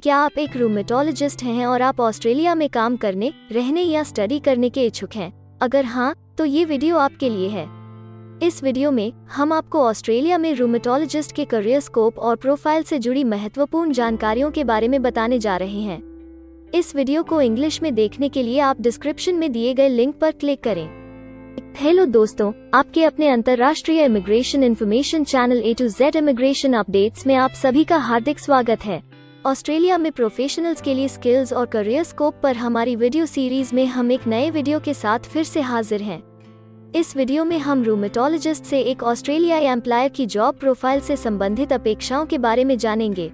क्या आप एक रूमेटोलॉजिस्ट हैं और आप ऑस्ट्रेलिया में काम करने, रहने या स्टडी करने के इच्छुक हैं? अगर हाँ, तो ये वीडियो आपके लिए है। इस वीडियो में हम आपको ऑस्ट्रेलिया में रूमेटोलॉजिस्ट के करियर स्कोप और प्रोफाइल से जुड़ी महत्वपूर्ण जानकारियों के बारे में बताने जा रहे हैं। इस वीडियो को इंग्लिश में देखने के लिए आप डिस्क्रिप्शन में दिए गए लिंक पर क्लिक करें। हेलो दोस्तों, आपके अपने अंतर्राष्ट्रीय immigration information channel A to Z immigration updates में आप सभी का हार्दिक स्वागत है। ऑस्ट्रेलिया में प्रोफेशनल्स के लिए स्किल्स और करियर स्कोप पर हमारी वीडियो सीरीज में हम एक नए वीडियो के साथ फिर से हाजिर हैं। इस वीडियो में हम रूमेटोलॉजिस्ट से एक ऑस्ट्रेलियाई एम्प्लॉयर की जॉब प्रोफाइल से संबंधित अपेक्षाओं के बारे में जानेंगे।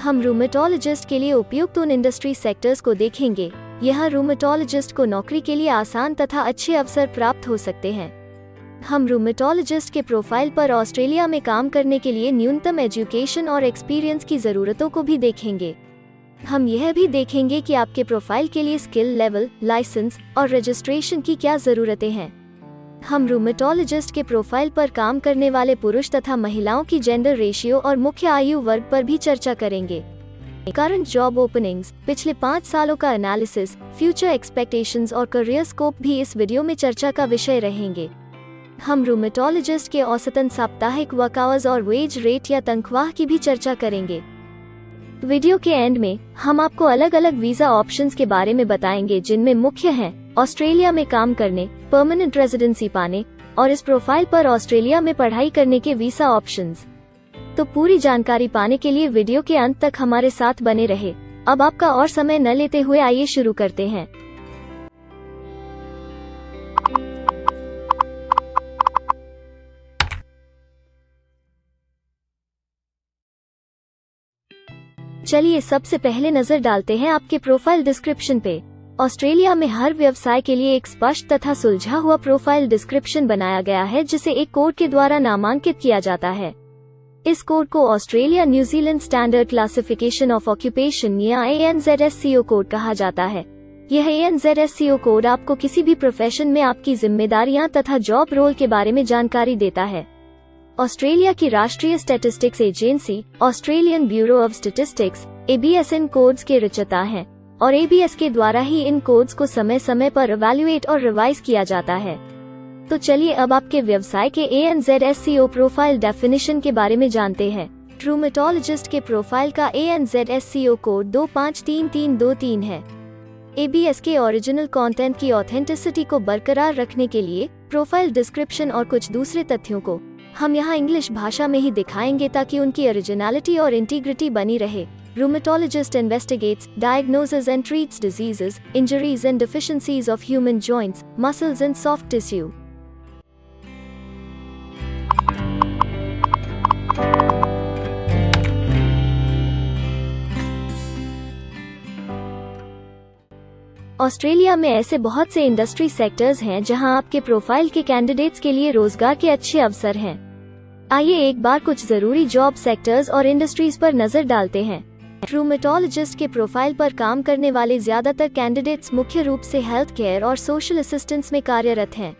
हम रूमेटोलॉजिस्ट के लिए उपयुक्त उन इंडस्ट्री सेक्टर्स को देखेंगे। यह रूमेटोलॉजिस्ट को नौकरी के लिए आसान तथा अच्छे अवसर प्राप्त हो सकते हैं। हम रूमेटोलॉजिस्ट के प्रोफाइल पर ऑस्ट्रेलिया में काम करने के लिए न्यूनतम एजुकेशन और एक्सपीरियंस की ज़रूरतों को भी देखेंगे। हम यह भी देखेंगे कि आपके प्रोफाइल के लिए स्किल लेवल, लाइसेंस और रजिस्ट्रेशन की क्या ज़रूरतें हैं। हम रूमेटोलॉजिस्ट के प्रोफाइल पर काम करने वाले पुरुष तथा महिलाओं की जेंडर रेशियो और मुख्य आयु वर्ग पर भी चर्चा करेंगे। करंट जॉब ओपनिंग्स, पिछले 5 सालों का एनालिसिस, फ्यूचर एक्सपेक्टेशंस और करियर स्कोप भी इस वीडियो में चर्चा का विषय रहेंगे। हम रूमेटोलॉजिस्ट के औसतन साप्ताहिक वर्क आवर्स और वेज रेट या तनख्वाह की भी चर्चा करेंगे। वीडियो के एंड में हम आपको अलग अलग वीजा ऑप्शंस के बारे में बताएंगे, जिनमें मुख्य हैं ऑस्ट्रेलिया में काम करने, परमानेंट रेजिडेंसी पाने और इस प्रोफाइल पर ऑस्ट्रेलिया में पढ़ाई करने के वीजा ऑप्शंस। तो पूरी जानकारी पाने के लिए वीडियो के अंत तक हमारे साथ बने रहे। अब आपका और समय न लेते हुए आइए शुरू करते हैं। चलिए सबसे पहले नजर डालते हैं आपके प्रोफाइल डिस्क्रिप्शन पे। ऑस्ट्रेलिया में हर व्यवसाय के लिए एक स्पष्ट तथा सुलझा हुआ प्रोफाइल डिस्क्रिप्शन बनाया गया है, जिसे एक कोड के द्वारा नामांकित किया जाता है। इस कोड को Australia New Zealand standard classification of occupation या ANZSCO कोड कहा जाता है। यह ANZSCO कोड आपको किसी भी प्रोफेशन में आपकी जिम्मेदारियां तथा जॉब रोल के बारे में जानकारी देता है। ऑस्ट्रेलिया की राष्ट्रीय statistics agency Australian bureau of statistics ABS in codes के रचयिता हैं और ABS के द्वारा ही इन कोड्स को समय समय पर इवैल्यूएट और रिवाइज किया जाता है। तो चलिए अब आपके व्यवसाय के ANZSCO प्रोफाइल डेफिनेशन के बारे में जानते हैं। रूमेटोलॉजिस्ट के प्रोफाइल का ANZSCO कोड 253323 है। ABS के ओरिजिनल कंटेंट की ऑथेंटिसिटी को बरकरार रखने के लिए प्रोफाइल डिस्क्रिप्शन और कुछ दूसरे तथ्यों को हम यहाँ इंग्लिश भाषा में ही दिखाएंगे, ताकि उनकी ओरिजिनलिटी और इंटीग्रिटी बनी रहे। Rheumatologist investigates, diagnoses and treats diseases, injuries and deficiencies of human joints, muscles and soft tissue. Australia में ऐसे बहुत से इंडस्ट्री सेक्टर्स हैं जहां आपके प्रोफाइल के कैंडिडेट्स के लिए रोजगार के अच्छे अवसर हैं। आइए एक बार कुछ जरूरी जॉब सेक्टर्स और इंडस्ट्रीज पर नजर डालते हैं। रूमेटोलॉजिस्ट के प्रोफाइल पर काम करने वाले ज्यादातर कैंडिडेट्स मुख्य रूप से हेल्थ केयर और सोशल असिस्टेंस में कार्यरत हैं।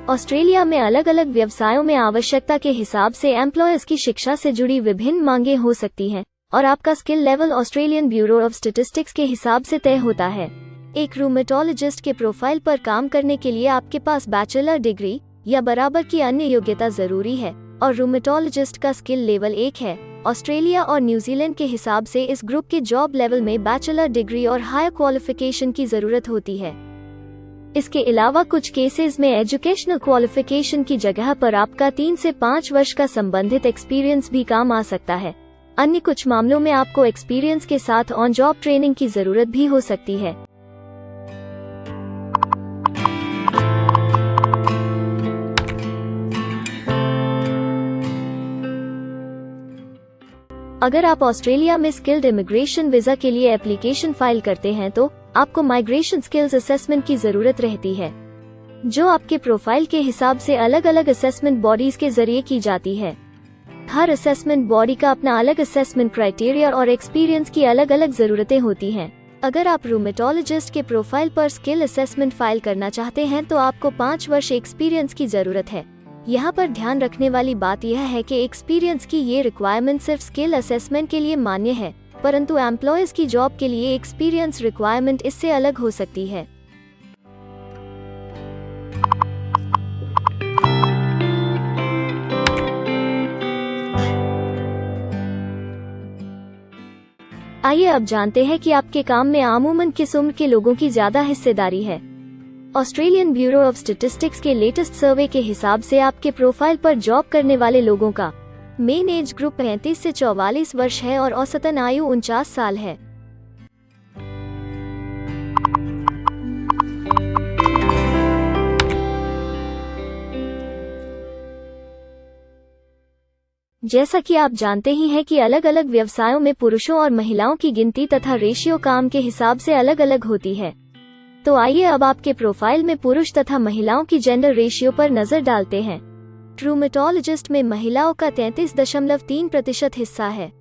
ऑस्ट्रेलिया में अलग अलग व्यवसायों में आवश्यकता के हिसाब से एम्प्लॉयर्स की शिक्षा से जुड़ी विभिन्न मांगें हो सकती हैं और आपका skill level Australian bureau of statistics के हिसाब से तय होता है। एक रूमेटोलॉजिस्ट के प्रोफाइल पर काम करने के लिए आपके पास बैचलर डिग्री या बराबर की अन्य योग्यता जरूरी है और रूमेटोलॉजिस्ट का स्किल लेवल 1 है। ऑस्ट्रेलिया और न्यूजीलैंड के हिसाब से इस ग्रुप के जॉब लेवल में बैचलर डिग्री और हायर क्वालिफिकेशन की जरूरत होती है। इसके अलावा कुछ केसेस में एजुकेशनल क्वालिफिकेशन की जगह पर आपका 3 से 5 वर्ष का संबंधित एक्सपीरियंस भी काम आ सकता है। अन्य कुछ मामलों में आपको एक्सपीरियंस के साथ ऑन जॉब ट्रेनिंग की जरूरत भी हो सकती है। अगर आप ऑस्ट्रेलिया में स्किल्ड इमिग्रेशन वीजा के लिए एप्लीकेशन फाइल करते हैं तो आपको माइग्रेशन स्किल्स असेसमेंट की जरूरत रहती है, जो आपके प्रोफाइल के हिसाब से अलग अलग असेसमेंट बॉडीज के जरिए की जाती है। हर असेसमेंट बॉडी का अपना अलग असेसमेंट क्राइटेरिया और एक्सपीरियंस की अलग अलग जरूरतें होती हैं। अगर आप रूमेटोलॉजिस्ट के प्रोफाइल पर स्किल असेसमेंट फाइल करना चाहते हैं तो आपको 5 वर्ष एक्सपीरियंस की जरूरत है। यहाँ पर ध्यान रखने वाली बात यह है कि एक्सपीरियंस की ये रिक्वायरमेंट सिर्फ स्किल असेसमेंट के लिए मान्य है, परंतु एम्प्लॉयज की जॉब के लिए एक्सपीरियंस रिक्वायरमेंट इससे अलग हो सकती है। आइए अब जानते हैं कि आपके काम में आमूमन किस उम्र के लोगों की ज्यादा हिस्सेदारी है। ऑस्ट्रेलियन ब्यूरो ऑफ स्टैटिस्टिक्स के लेटेस्ट सर्वे के हिसाब से आपके प्रोफाइल पर जॉब करने वाले लोगों का मेन एज ग्रुप 35 से 44 वर्ष है और औसतन आयु 49 साल है। जैसा कि आप जानते ही हैं कि अलग अलग व्यवसायों में पुरुषों और महिलाओं की गिनती तथा रेशियो काम के हिसाब से अलग अलग होती है। तो आइए अब आपके प्रोफाइल में पुरुष तथा महिलाओं की जेंडर रेशियो पर नजर डालते हैं। रूमेटोलॉजिस्ट में महिलाओं का 33.3% हिस्सा है।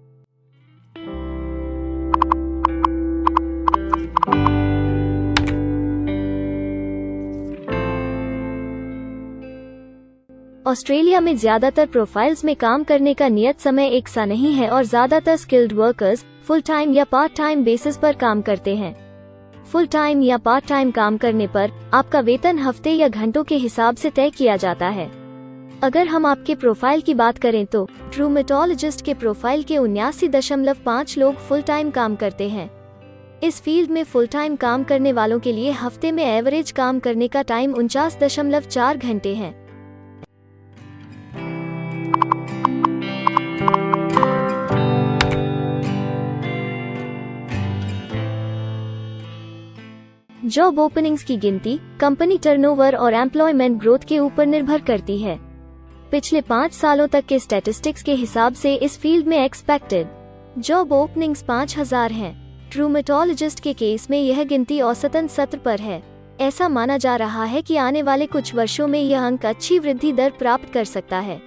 ऑस्ट्रेलिया में ज्यादातर प्रोफाइल्स में काम करने का नियत समय एक सा नहीं है और ज्यादातर स्किल्ड वर्कर्स फुल टाइम या पार्ट टाइम बेसिस पर काम करते हैं। फुल टाइम या पार्ट टाइम काम करने पर आपका वेतन हफ्ते या घंटों के हिसाब से तय किया जाता है। अगर हम आपके प्रोफाइल की बात करें तो रूमेटोलॉजिस्ट के प्रोफाइल के 79.5 लोग फुल टाइम काम करते हैं। इस फील्ड में फुल टाइम काम करने वालों के लिए हफ्ते में एवरेज काम करने का टाइम 49.4 घंटे है। जॉब ओपनिंग्स की गिनती कंपनी टर्नओवर और एम्प्लॉयमेंट ग्रोथ के ऊपर निर्भर करती है। पिछले 5 सालों तक के स्टैटिस्टिक्स के हिसाब से इस फील्ड में एक्सपेक्टेड जॉब ओपनिंग्स 5000 हैं। रूमेटोलॉजिस्ट के केस में यह गिनती औसतन 70 पर है। ऐसा माना जा रहा है कि आने वाले कुछ वर्षों में यह अंक अच्छी वृद्धि दर प्राप्त कर सकता है।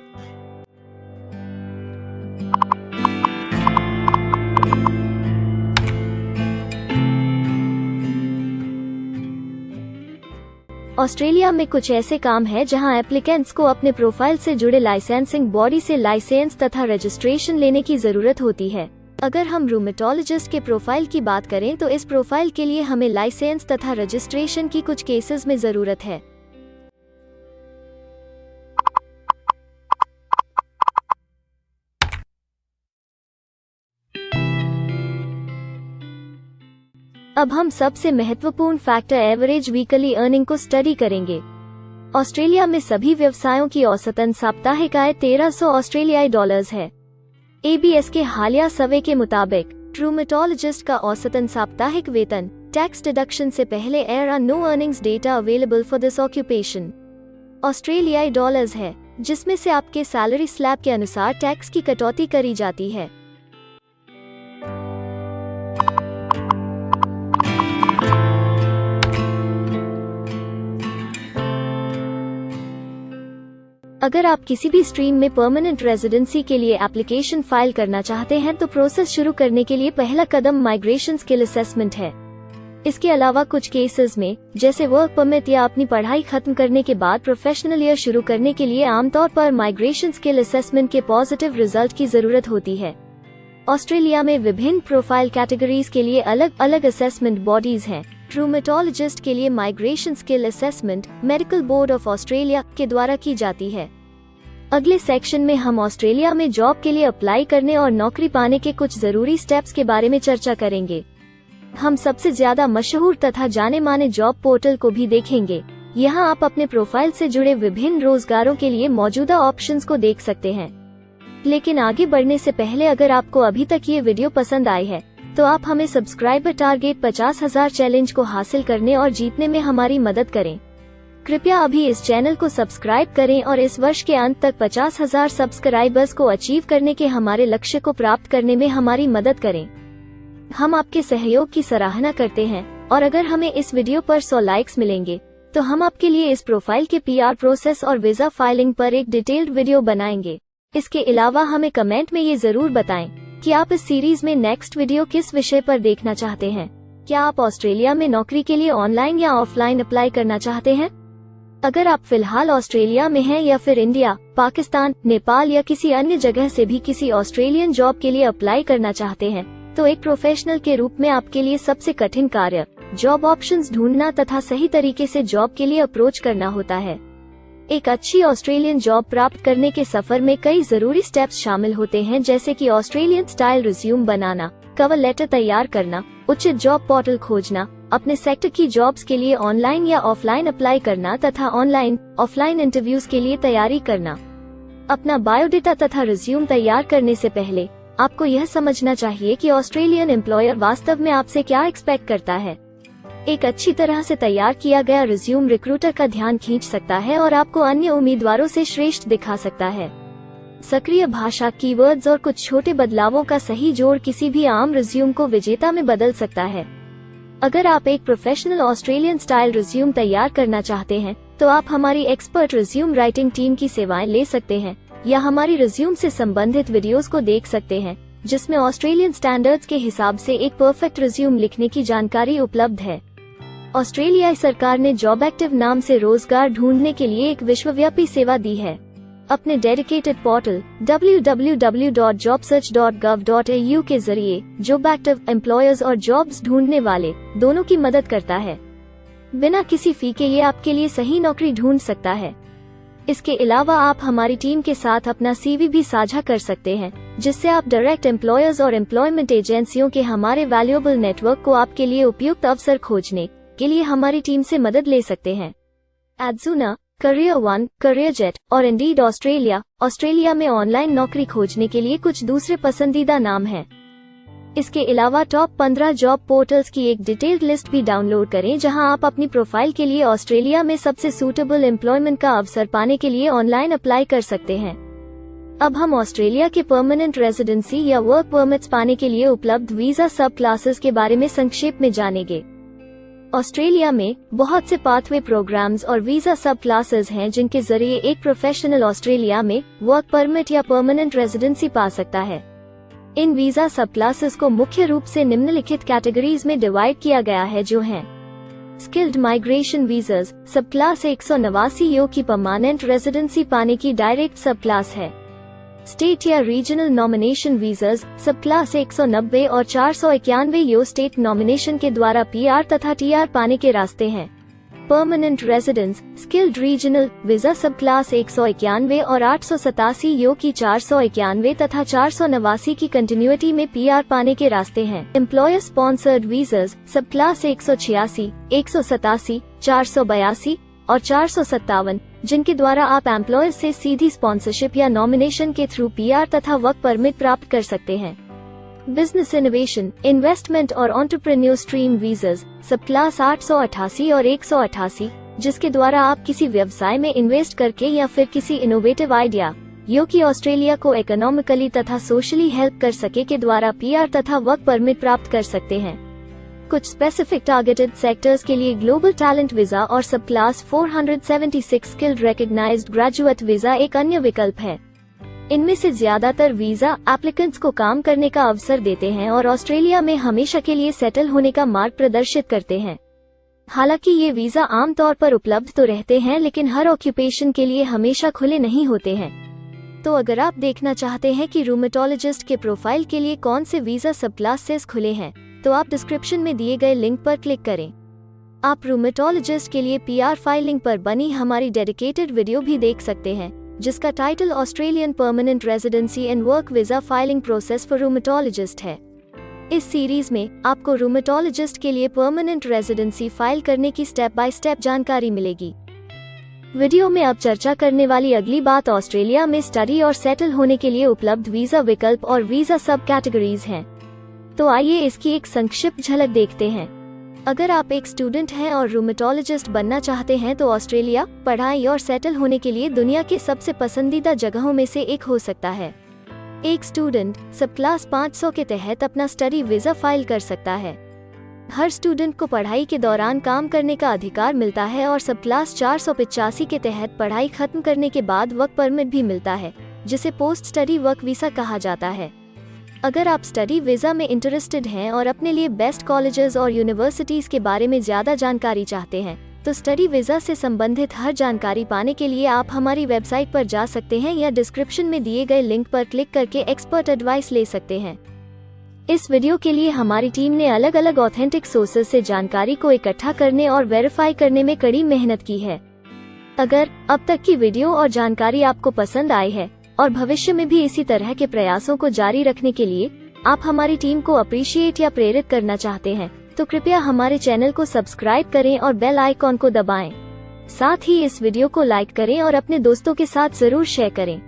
ऑस्ट्रेलिया में कुछ ऐसे काम हैं जहां एप्लीकेंट्स को अपने प्रोफाइल से जुड़े लाइसेंसिंग बॉडी से लाइसेंस तथा रजिस्ट्रेशन लेने की जरूरत होती है। अगर हम रूमेटोलॉजिस्ट के प्रोफाइल की बात करें तो इस प्रोफाइल के लिए हमें लाइसेंस तथा रजिस्ट्रेशन की कुछ केसेस में जरूरत है। अब हम सबसे महत्वपूर्ण फैक्टर एवरेज वीकली अर्निंग को स्टडी करेंगे। ऑस्ट्रेलिया में सभी व्यवसायों की औसतन साप्ताहिक आय 1300 ऑस्ट्रेलियाई डॉलर्स है। ABS के हालिया सर्वे के मुताबिक रूमेटोलॉजिस्ट का औसतन साप्ताहिक वेतन टैक्स डिडक्शन से पहले there are no earnings data available for this occupation ऑस्ट्रेलियाई डॉलर्स है, जिसमें से आपके सैलरी स्लैब के अनुसार टैक्स की कटौती करी जाती है। अगर आप किसी भी स्ट्रीम में परमानेंट रेजिडेंसी के लिए एप्लीकेशन फाइल करना चाहते हैं तो प्रोसेस शुरू करने के लिए पहला कदम माइग्रेशन स्किल असेसमेंट है। इसके अलावा कुछ केसेस में जैसे वर्क परमिट या अपनी पढ़ाई खत्म करने के बाद प्रोफेशनल ईयर शुरू करने के लिए आमतौर पर माइग्रेशन स्किल असेसमेंट के पॉजिटिव रिजल्ट की जरूरत होती है। ऑस्ट्रेलिया में विभिन्न प्रोफाइल कैटेगरीज के लिए अलग अलग असेसमेंट बॉडीज हैं। रूमेटोलॉजिस्ट के लिए migration skill assessment medical board of Australia के द्वारा की जाती है। अगले सेक्शन में हम ऑस्ट्रेलिया में जॉब के लिए अप्लाई करने और नौकरी पाने के कुछ जरूरी स्टेप्स के बारे में चर्चा करेंगे। हम सबसे ज्यादा मशहूर तथा जाने माने जॉब पोर्टल को भी देखेंगे। यहाँ आप अपने प्रोफाइल से जुड़े विभिन्न रोजगारों के लिए मौजूदा ऑप्शंस को देख सकते हैं। लेकिन आगे बढ़ने से पहले अगर आपको अभी तक ये वीडियो पसंद आई है तो आप हमें सब्सक्राइबर टारगेट 50,000 चैलेंज को हासिल करने और जीतने में हमारी मदद करें। कृपया अभी इस चैनल को सब्सक्राइब करें और इस वर्ष के अंत तक 50,000 सब्सक्राइबर्स को अचीव करने के हमारे लक्ष्य को प्राप्त करने में हमारी मदद करें। हम आपके सहयोग की सराहना करते हैं और अगर हमें इस वीडियो पर 100 लाइक्स मिलेंगे तो हम आपके लिए इस प्रोफाइल के PR प्रोसेस और वीजा फाइलिंग पर एक डिटेल्ड वीडियो बनाएंगे। इसके अलावा हमें कमेंट में ये जरूर बताएं कि आप इस सीरीज में नेक्स्ट वीडियो किस विषय पर देखना चाहते हैं। क्या आप ऑस्ट्रेलिया में नौकरी के लिए ऑनलाइन या ऑफलाइन अप्लाई करना चाहते हैं? अगर आप फिलहाल ऑस्ट्रेलिया में हैं या फिर इंडिया, पाकिस्तान, नेपाल या किसी अन्य जगह से भी किसी ऑस्ट्रेलियन जॉब के लिए अप्लाई करना चाहते हैं, तो एक प्रोफेशनल के रूप में आपके लिए सबसे कठिन कार्य जॉब ऑप्शंस ढूंढना तथा सही तरीके से जॉब के लिए अप्रोच करना होता है। एक अच्छी ऑस्ट्रेलियन जॉब प्राप्त करने के सफर में कई जरूरी स्टेप्स शामिल होते हैं, जैसे कि ऑस्ट्रेलियन स्टाइल रिज्यूम बनाना, कवर लेटर तैयार करना, उचित जॉब पोर्टल खोजना, अपने सेक्टर की जॉब्स के लिए ऑनलाइन या ऑफलाइन अप्लाई करना तथा ऑनलाइन ऑफलाइन इंटरव्यूज के लिए तैयारी करना। अपना बायोडेटा तथा रिज्यूम तैयार करने से पहले आपको यह समझना चाहिए कि ऑस्ट्रेलियन एम्प्लॉयर वास्तव में आपसे क्या एक्सपेक्ट करता है। एक अच्छी तरह से तैयार किया गया रिज्यूम रिक्रूटर का ध्यान खींच सकता है और आपको अन्य उम्मीदवारों से श्रेष्ठ दिखा सकता है। सक्रिय भाषा, कीवर्ड्स और कुछ छोटे बदलावों का सही जोड़ किसी भी आम रिज्यूम को विजेता में बदल सकता है। अगर आप एक प्रोफेशनल ऑस्ट्रेलियन स्टाइल रिज्यूम तैयार करना चाहते हैं, तो आप हमारी एक्सपर्ट रिज्यूम राइटिंग टीम की सेवाएं ले सकते हैं या हमारी रिज्यूम से संबंधित वीडियोस को देख सकते हैं, जिसमें ऑस्ट्रेलियन स्टैंडर्ड्स के हिसाब से एक परफेक्ट रिज्यूम लिखने की जानकारी उपलब्ध है। ऑस्ट्रेलियाई सरकार ने जॉब एक्टिव नाम से रोजगार ढूंढने के लिए एक विश्वव्यापी सेवा दी है। अपने डेडिकेटेड पोर्टल www.jobsearch.gov.au के जरिए जॉब एक्टिव एम्प्लॉयर्स और जॉब्स ढूंढने वाले दोनों की मदद करता है। बिना किसी फी के ये आपके लिए सही नौकरी ढूंढ सकता है। इसके अलावा आप हमारी टीम के साथ अपना CV भी साझा कर सकते हैं, जिससे आप डायरेक्ट एम्प्लॉयर्स और एम्प्लॉयमेंट एजेंसियों के हमारे वैल्यूएबल नेटवर्क को आपके लिए उपयुक्त अवसर खोजने के लिए हमारी टीम से मदद ले सकते हैं। एडजूना, करियर वन, करियर जेट और इंडीड ऑस्ट्रेलिया में ऑनलाइन नौकरी खोजने के लिए कुछ दूसरे पसंदीदा नाम हैं। इसके अलावा टॉप 15 जॉब पोर्टल्स की एक डिटेल्ड लिस्ट भी डाउनलोड करें, जहां आप अपनी प्रोफाइल के लिए ऑस्ट्रेलिया में सबसे सूटेबल एम्प्लॉयमेंट का अवसर पाने के लिए ऑनलाइन अप्लाई कर सकते हैं। अब हम ऑस्ट्रेलिया के परमानेंट रेजिडेंसी या वर्क परमिट्स पाने के लिए उपलब्ध वीजा सब क्लासेस के बारे में संक्षेप में जानेंगे। ऑस्ट्रेलिया में बहुत से पाथवे प्रोग्राम्स और वीजा सब क्लासेस हैं, जिनके जरिए एक प्रोफेशनल ऑस्ट्रेलिया में वर्क परमिट या परमानेंट रेजिडेंसी पा सकता है। इन वीजा सब क्लासेस को मुख्य रूप से निम्नलिखित कैटेगरीज में डिवाइड किया गया है, जो हैं स्किल्ड माइग्रेशन वीजास सब क्लास 189 यो की परमानेंट रेजिडेंसी पाने की डायरेक्ट सब क्लास है। स्टेट या रीजनल नॉमिनेशन वीजास सब क्लास 190 और 491 यो स्टेट नॉमिनेशन के द्वारा PR तथा TR पाने के रास्ते हैं। Permanent residence skilled regional visa सब क्लास 191 और 887 यो की 491 तथा 489 की कंटिन्यूटी में PR पाने के रास्ते हैं। एम्प्लॉयर स्पॉन्सर्ड वीजास सब क्लास 186, 187, 482 और 457, जिनके द्वारा आप एम्प्लॉयर से सीधी स्पॉन्सरशिप या नॉमिनेशन के थ्रू PR तथा वर्क परमिट प्राप्त कर सकते हैं। बिजनेस इनोवेशन, इन्वेस्टमेंट और एंटरप्रेन्योर स्ट्रीम वीजास सब क्लास 888 और 188, जिसके द्वारा आप किसी व्यवसाय में इन्वेस्ट करके या फिर किसी इनोवेटिव आइडिया यो कि ऑस्ट्रेलिया को इकोनॉमिकली तथा सोशली हेल्प कर सके के द्वारा PR तथा वर्क परमिट प्राप्त कर सकते हैं। कुछ स्पेसिफिक टारगेटेड सेक्टर्स के लिए ग्लोबल टैलेंट वीजा और subclass 476 skilled recognised graduate visa एक अन्य विकल्प है। इनमें से ज्यादातर वीजा एप्लीकेंट्स को काम करने का अवसर देते हैं और ऑस्ट्रेलिया में हमेशा के लिए सेटल होने का मार्ग प्रदर्शित करते हैं। हालांकि ये वीजा आमतौर पर उपलब्ध तो रहते हैं, लेकिन हर ऑक्यूपेशन के लिए हमेशा खुले नहीं होते हैं। तो अगर आप देखना चाहते हैं कि रूमेटोलॉजिस्ट के प्रोफाइल के लिए कौन से वीजा सब क्लासेस खुले हैं, तो आप डिस्क्रिप्शन में दिए गए लिंक पर क्लिक करें। आप रूमेटोलॉजिस्ट के लिए PR फाइलिंग पर बनी हमारी डेडिकेटेड वीडियो भी देख सकते हैं, जिसका title Australian permanent residency and work visa filing process for rheumatologist है। इस सीरीज में आपको रूमेटोलॉजिस्ट के लिए परमानेंट रेजिडेंसी फाइल करने की स्टेप बाय स्टेप जानकारी मिलेगी। वीडियो में अब चर्चा करने वाली अगली बात ऑस्ट्रेलिया में स्टडी और सेटल होने के लिए उपलब्ध वीजा विकल्प और वीजा सब कैटेगरीज हैं। तो आइए इसकी एक संक्षिप्त झलक देखते हैं। अगर आप एक स्टूडेंट हैं और रूमेटोलॉजिस्ट बनना चाहते हैं, तो ऑस्ट्रेलिया पढ़ाई और सेटल होने के लिए दुनिया के सबसे पसंदीदा जगहों में से एक हो सकता है। एक स्टूडेंट सब क्लास 500 के तहत अपना स्टडी वीजा फाइल कर सकता है। हर स्टूडेंट को पढ़ाई के दौरान काम करने का अधिकार मिलता है और सब क्लास 485 के तहत पढ़ाई खत्म करने के बाद वर्क परमिट भी मिलता है, जिसे पोस्ट स्टडी वर्क वीसा कहा जाता है। अगर आप स्टडी वीज़ा में इंटरेस्टेड हैं और अपने लिए बेस्ट कॉलेजेस और यूनिवर्सिटीज़ के बारे में ज़्यादा जानकारी चाहते हैं, तो स्टडी वीज़ा से संबंधित हर जानकारी पाने के लिए आप हमारी वेबसाइट पर जा सकते हैं या डिस्क्रिप्शन में दिए गए लिंक पर क्लिक करके एक्सपर्ट एडवाइस ले सकते हैं। इस वीडियो के लिए हमारी टीम ने अलग अलग ऑथेंटिक सोर्सेज से जानकारी को इकट्ठा करने और वेरीफाई करने में कड़ी मेहनत की है। अगर अब तक की वीडियो और जानकारी आपको पसंद आई है और भविष्य में भी इसी तरह के प्रयासों को जारी रखने के लिए आप हमारी टीम को अप्रिशिएट या प्रेरित करना चाहते हैं, तो कृपया हमारे चैनल को सब्सक्राइब करें और बेल आइकॉन को दबाएं। साथ ही इस वीडियो को लाइक करें और अपने दोस्तों के साथ जरूर शेयर करें।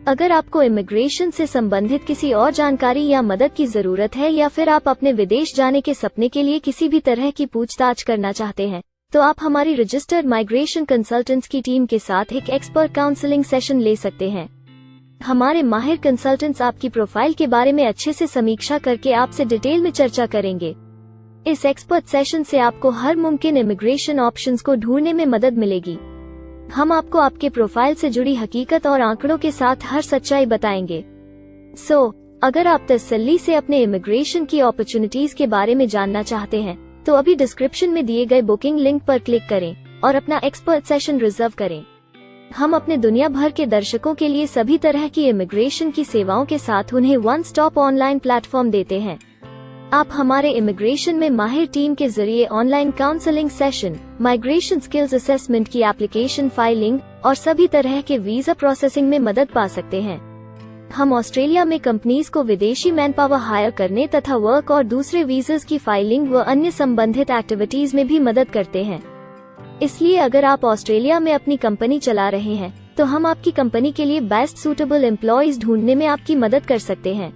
अगर आपको इमिग्रेशन से संबंधित किसी और जानकारी या मदद की जरूरत है या फिर आप अपने विदेश जाने के सपने के लिए किसी भी तरह की पूछताछ करना चाहते हैं, तो आप हमारी रजिस्टर्ड माइग्रेशन कंसल्टेंट्स की टीम के साथ एक एक्सपर्ट काउंसलिंग सेशन ले सकते हैं। हमारे माहिर कंसल्टेंट्स आपकी प्रोफाइल के बारे में अच्छे से समीक्षा करके आपसे डिटेल में चर्चा करेंगे। इस एक्सपर्ट सेशन से आपको हर मुमकिन इमिग्रेशन ऑप्शंस को ढूंढने में मदद मिलेगी। हम आपको आपके प्रोफाइल से जुड़ी हकीकत और आंकड़ों के साथ हर सच्चाई बताएंगे। अगर आप तसल्ली से अपने इमिग्रेशन की अपॉर्चुनिटीज के बारे में जानना चाहते हैं, तो अभी डिस्क्रिप्शन में दिए गए बुकिंग लिंक पर क्लिक करें और अपना एक्सपर्ट सेशन रिजर्व करें। हम अपने दुनिया भर के दर्शकों के लिए सभी तरह की इमिग्रेशन की सेवाओं के साथ उन्हें वन स्टॉप ऑनलाइन प्लेटफॉर्म देते हैं। आप हमारे इमिग्रेशन में माहिर टीम के जरिए online counselling session, migration skills assessment की एप्लीकेशन फाइलिंग और सभी तरह के वीजा प्रोसेसिंग में मदद पा सकते हैं। हम ऑस्ट्रेलिया में कंपनीज को विदेशी मैन पावर हायर करने तथा वर्क और दूसरे वीजास की फाइलिंग व अन्य संबंधित एक्टिविटीज में भी मदद करते हैं। इसलिए अगर आप ऑस्ट्रेलिया में अपनी कंपनी चला रहे हैं, तो हम आपकी कंपनी के लिए बेस्ट सूटेबल एम्प्लॉयज ढूंढने में आपकी मदद कर सकते हैं।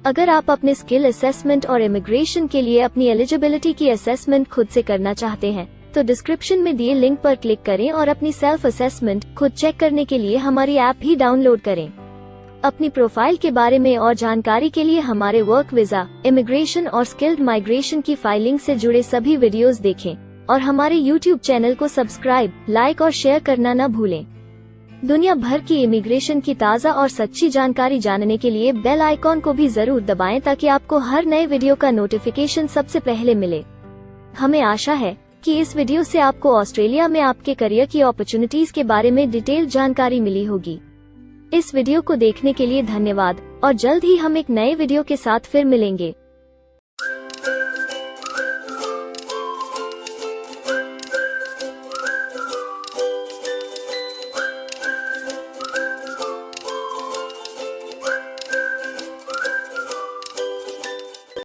अगर आप अपने स्किल असेसमेंट और इमिग्रेशन के लिए अपनी एलिजिबिलिटी की असेसमेंट खुद से करना चाहते हैं, तो डिस्क्रिप्शन में दिए लिंक पर क्लिक करें और अपनी सेल्फ असेसमेंट खुद चेक करने के लिए हमारी ऐप भी डाउनलोड करें। अपनी प्रोफाइल के बारे में और जानकारी के लिए हमारे वर्क वीजा, इमिग्रेशन और स्किल्ड माइग्रेशन की फाइलिंग से जुड़े सभी वीडियोस देखें और हमारे YouTube चैनल को सब्सक्राइब, लाइक और शेयर करना न भूलें। दुनिया भर की इमिग्रेशन की ताज़ा और सच्ची जानकारी जानने के लिए बेल आइकॉन को भी जरूर दबाएं ताकि आपको हर नए वीडियो का नोटिफिकेशन सबसे पहले मिले। हमें आशा है कि इस वीडियो से आपको ऑस्ट्रेलिया में आपके करियर की अपॉर्चुनिटीज के बारे में डिटेल जानकारी मिली होगी। इस वीडियो को देखने के लिए धन्यवाद और जल्द ही हम एक नए वीडियो के साथ फिर मिलेंगे।